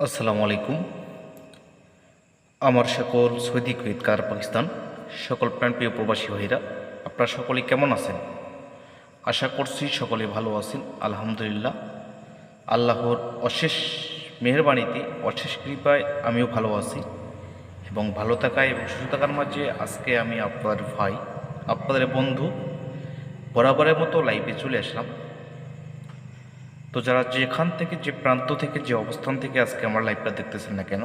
আসসালামু আলাইকুম। আমার সকল সৌদি কুয়েত কার পাকিস্তান সকল প্রাণপ্রিয় প্রবাসী ভাইরা, আপনারা সকলে কেমন আছেন? আশা করছি সকলে ভালো আছেন। আলহামদুলিল্লাহ, আল্লাহর অশেষ মেহেরবানিতে, অশেষ কৃপায় আমিও ভালো আছি এবং ভালো থাকায় এবং সুস্থ থাকার মাঝে আজকে আমি আপনাদের ভাই, আপনাদের বন্ধু বরাবরের মতো লাইভে চলে আসলাম। তো যারা যেখান থেকে, যে প্রান্ত থেকে, যে অবস্থান থেকে আজকে আমার লাইভটা দেখতেছেন না কেন,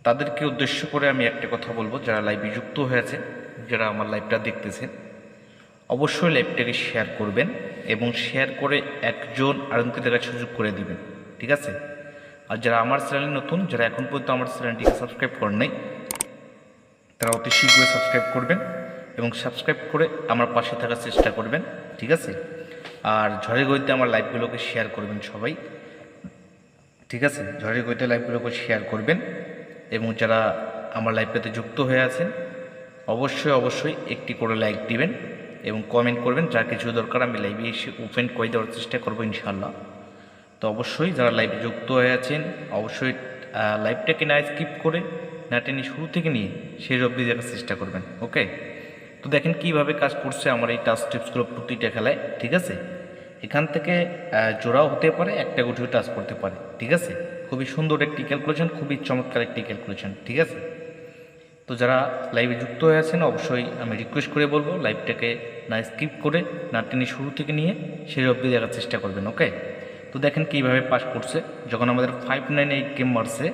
তাদেরকে উদ্দেশ্য করে আমি একটা কথা বলবো। যারা লাইভে যুক্ত হয়েছে, যারা আমার লাইভটা দেখতেছেন, অবশ্যই লাইভটাকে শেয়ার করবেন এবং শেয়ার করে একজন আরেকজনকে দেখার সুযোগ করে দিবেন, ঠিক আছে? আর যারা আমার চ্যানেলে নতুন, যারা এখন পর্যন্ত আমার চ্যানেলটিকে সাবস্ক্রাইব করেন নাই, তারা অতি শীঘ্রই সাবস্ক্রাইব করবেন এবং সাবস্ক্রাইব করে আমার পাশে থাকার চেষ্টা করবেন, ঠিক আছে? আর ঝড়ে গইতে আমার লাইভগুলোকে শেয়ার করবেন সবাই, ঠিক আছে? ঝড়ে গইতে লাইভগুলোকে শেয়ার করবেন এবং যারা আমার লাইভটাতে যুক্ত হয়ে আছেন অবশ্যই একটি করে লাইক দিবেন এবং কমেন্ট করবেন। যা কিছু দরকার আমি লাইভে এসে ওপেন করে দেওয়ার চেষ্টা করবো ইনশাআল্লাহ। তো অবশ্যই যারা লাইভে যুক্ত হয়ে আছেন অবশ্যই লাইভটাকে না স্কিপ করে, না টেনে শুরু থেকে নিয়ে শেষ অবধি দেখার চেষ্টা করবেন, ওকে? তো দেখেন কিভাবে কাজ করছে আমার এই টাচ টিপসগুলো প্রতিটা খেলায়, ঠিক আছে? এখান থেকে জোড়াও হতে পারে, একটা গুটিও টাচ করতে পারে, ঠিক আছে? খুবই সুন্দর একটি ক্যালকুলেশন, খুবই চমৎকার একটি ক্যালকুলেশন, ঠিক আছে? তো যারা লাইভে যুক্ত হয়ে আছেন অবশ্যই আমি রিকোয়েস্ট করে বলবো লাইভটাকে না স্কিপ করে, না টেনে শুরু থেকে নিয়ে শেষ অবধি দেখার চেষ্টা করবেন, ওকে? তো দেখেন কীভাবে পাস করছে। যখন আমাদের 598 গেম মারছে,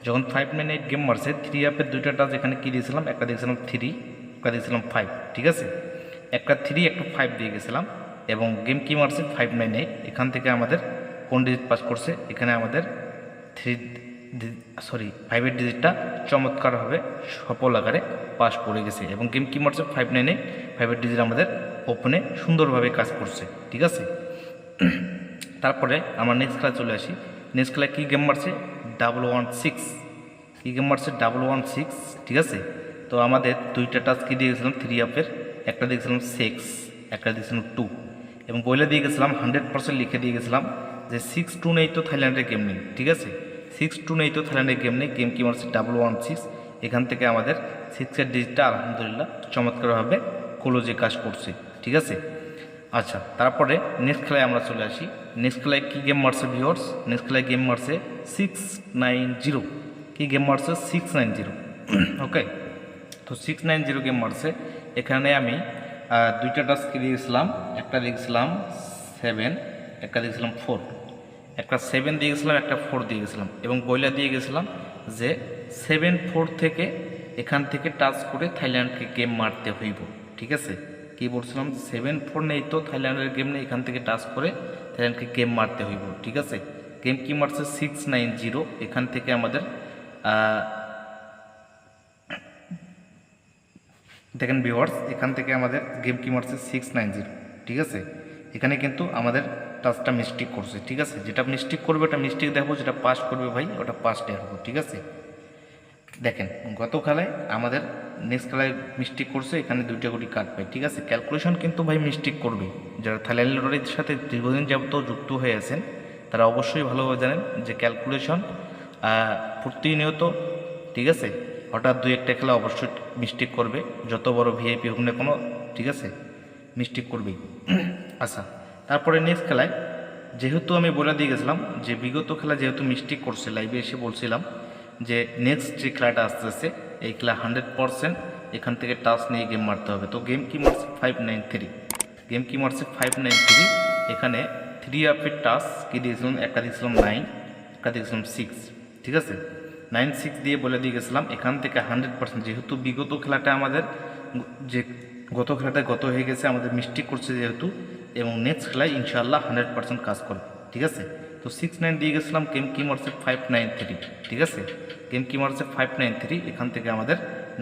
যখন 598 গেম মারছে, 3 আপের দুইটা টাচ এখানে কী দিয়েছিলাম, একটা দিয়েছিলাম 3, একটা দিয়েছিলাম 5, ঠিক আছে? একটা 3 একটা 5 দিয়ে গেছিলাম এবং গেম কি মারছে 598। এখান থেকে আমাদের কোন ডিজিট পাস করছে, এখানে আমাদের 5-এর ডিজিটটা চমৎকারভাবে সফল আকারে পাস করে গেছে এবং গেম কি মারছে 598, 5-এর ডিজিট আমাদের ওপেনে সুন্দরভাবে কাজ করছে, ঠিক আছে? তারপরে আমার নেক্সট খেলা চলে আসি। নেক্সট খেলায় কী গেম মারছে, 116, কী গেম মারছে 116, ঠিক আছে? তো আমাদের দুইটা টাচ কী দিয়ে গেছিলাম 3 আপের, একটা দিয়েছিলাম 6, একটা দিয়েছিলাম 2 এবং বইলে দিয়ে গেছিলাম 100% লিখে দিয়ে গেছিলাম যে 6-2 নেই তো থাইল্যান্ডের গেম নেই, ঠিক আছে? 6-2 নেই তো থাইল্যান্ডের গেম নেই। গেম কি মারছে 116, এখান থেকে আমাদের 6-এর ডিজিটটা আলহামদুলিল্লাহ চমৎকারভাবে ক্লোজে কাজ করছে, ঠিক আছে? আচ্ছা, তারপরে নেক্সট খেলায় আমরা চলে আসি। নেক্সট খেলায় কী গেম মারছে ভিউয়ার্স, নেক্সট খেলায় গেম মারছে 690, কী গেম মারছে 690, ওকে? তো 690 গেম মারছে। এখানে আমি দুইটা টাস্ক দিয়েছিলাম, একটা দিয়েছিলাম 7, একটা দিয়েছিলাম 4, একটা 7 দিয়ে গেছিলাম, একটা 4 দিয়ে গেছিলাম এবং বইলা দিয়ে গেছিলাম যে 7-4 থেকে এখান থেকে টাচ করে থাইল্যান্ডকে গেম মারতে হইব, ঠিক আছে? কি বলছিলাম, 7-4 নেই তো থাইল্যান্ডের গেম নেই, এখান থেকে টাচ করে থাইল্যান্ডকে গেম মারতে হইব, ঠিক আছে? গেম কি মারছে 690, এখান থেকে আমাদের দেখেন ভিউয়ার্স, এখান থেকে আমাদের গেম কি মারছে 690, ঠিক আছে? এখানে কিন্তু আমাদের টাচটা মিস্টেক করছে, ঠিক আছে? যেটা মিস্টেক করবে ওটা মিস্টেক দেখবো, যেটা পাস করবে ভাই ওটা পাস দেখবো, ঠিক আছে? দেখেন গত খেলায় আমাদের নেক্সট খেলায় মিস্টেক করছে, এখানে দুইটা গুটি কাট পাই, ঠিক আছে? ক্যালকুলেশন কিন্তু ভাই মিস্টেক করবে। যারা থাইল্যান্ডের সাথে দীর্ঘদিন যাবত যুক্ত হয়ে আছেন তারা অবশ্যই ভালোভাবে জানেন যে ক্যালকুলেশন প্রতিনিয়ত, ঠিক আছে? হঠাৎ দুই একটা খেলা অবশ্যই মিস্টেক করবে, যত বড় ভিআইপি হোক না কোনো, ঠিক আছে? মিস্টেক করবেই। আচ্ছা, তারপরে নেক্সট খেলায় যেহেতু আমি বলে দিয়ে গেছিলাম যে বিগত খেলা যেহেতু মিস্টেক করছে, লাইভে এসে বলছিলাম যে নেক্সট যে খেলাটা আসতেছে এই খেলা 100% এখান থেকে টাচ নিয়ে গেম মারতে হবে। তো গেম কি মারছে 593, গেম কি মারছে 593, এখানে 3 আপের টাচ কী দিয়েছিলাম, একটা দিয়েছিলাম 9, একটা দিয়েছিলাম 6, ঠিক আছে? 9-6 দিয়ে বলে দিয়ে গেছিলাম এখান থেকে 100%, যেহেতু বিগত খেলাটা আমাদের যে গত খেলাটা গত হয়ে গেছে, আমাদের মিস্টেক করছে যেহেতু, এবং নেক্সট খেলায় ইনশাআল্লাহ 100% কাজ করবে, ঠিক আছে? তো 6-9 দিয়ে গেছিলাম, গেম কি মারছে 593, ঠিক আছে? গেম কি মারছে 593, এখান থেকে আমাদের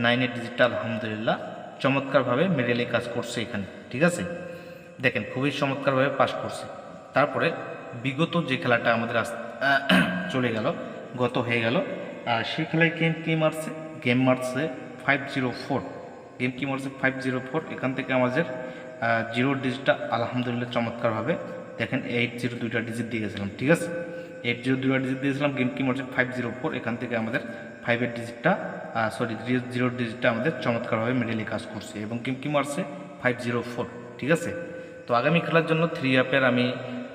9-এর ডিজিটটা আলহামদুলিল্লাহ চমৎকারভাবে মেডেলে কাজ করছে এখানে, ঠিক আছে? দেখেন খুবই চমৎকারভাবে পাস করছে। তারপরে বিগত যে খেলাটা আমাদের চলে গেল, গত হয়ে গেল, সেই খেলায় গেম কি মারছে, গেম মারছে 504, গেম কি মারছে 504, এখান থেকে আমাদের 0 ডিজিটটা আলহামদুলিল্লাহ চমৎকারভাবে দেখেন 80 দুইটা ডিজিট দিয়ে গেছিলাম, ঠিক আছে? 80 দুটো ডিজিট দিয়েছিলাম, গেম কি হচ্ছে 504। এখান থেকে আমাদের 5-এর ডিজিটটা জিরোর ডিজিটটা আমাদের চমৎকারভাবে মিডলে কাজ করছে এবং গেম কি মারছে 504। ঠিক আছে, তো আগামী খেলার জন্য 3 অ্যাপের আমি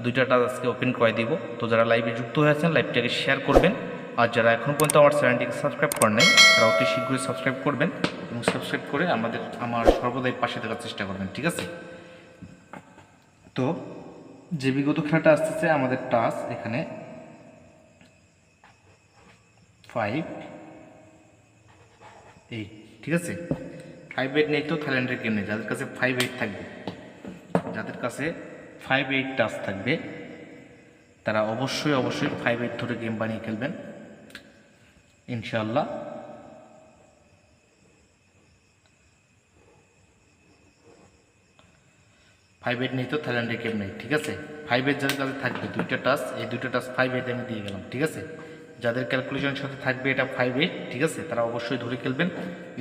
2টা টাস্ক আজকে ওপেন করে দিব। তো যারা লাইভে যুক্ত হয়েছেন লাইভটাকে শেয়ার করবেন, আর যারা এখনও পর্যন্ত আমার চ্যানেলটিকে সাবস্ক্রাইব করেন নাই তারা অতি শীঘ্রই সাবস্ক্রাইব করবেন এবং সাবস্ক্রাইব করে আমার সর্বদাই পাশে থাকার চেষ্টা করবেন। ঠিক আছে, তো যে বিগত খেলাটা আসতেছে আমাদের টাস এখানে 5-8। ঠিক আছে, 5-8 নেই তো থাইল্যান্ডের গেম নেই। যাদের কাছে 5-8 থাকবে, যাদের কাছে 5-8 টাচ থাকবে তারা অবশ্যই 5-8 ধরে গেম বানিয়ে খেলবেন ইনশাআল্লাহ। ফাইভ-8 নেই তো থাইল্যান্ডের গেম নেই। ঠিক আছে, 5-8 যাদের কাছে থাকবে 2টা টাচ, এই 2টা টাচ 5-8 আমি দিয়ে গেলাম। ঠিক আছে, যাদের ক্যালকুলেশনের সাথে থাকবে এটা 5-8, ঠিক আছে, তারা অবশ্যই ধরে খেলবেন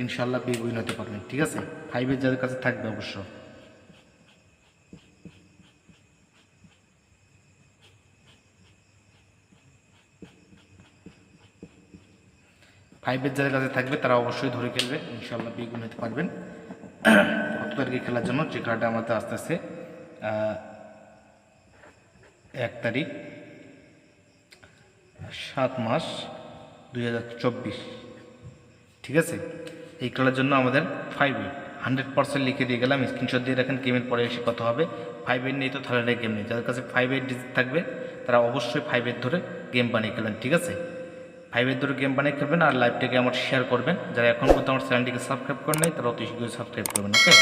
ইনশাআল্লাহ, বিগ উইন হতে পারবেন। ঠিক আছে, 5-8 যাদের কাছে থাকবে অবশ্য। ফাইভের যাদের কাছে থাকবে তারা অবশ্যই ধরে খেলবে ইনশাআল্লাহ, বিগ উইন হতে পারবেন। কত তারিখে খেলার জন্য যে কার্ডটা আমাদের আস্তে আস্তে 1 তারিখ 7 মাস 2024। ঠিক আছে, এই খেলার জন্য আমাদের 5-8 100% লিখে দিয়ে গেলাম, স্ক্রিনশট দিয়ে রাখেন, গেমের পরে এসে কথা হবে। 5-8 নেই তো থাইল্যান্ডের গেম নেই। যাদের কাছে 5-8 ডিজিট থাকবে তারা অবশ্যই 5-8 ধরে গেম বানিয়ে খেলেন। ঠিক আছে, 5-8 ধরে গেম বানিয়ে খেলবেন আর লাইভটাকে আমার শেয়ার করবেন। যারা এখন পর্যন্ত আমার চ্যানেলটিকে সাবস্ক্রাইব করেন নাই তারা অতি শীঘ্রই সাবস্ক্রাইব করবেন। ওকে,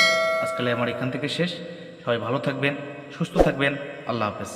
আজকাল আমার এখান থেকে শেষ। সবাই ভালো থাকবেন, সুস্থ থাকবেন, আল্লাহ হাফেজ।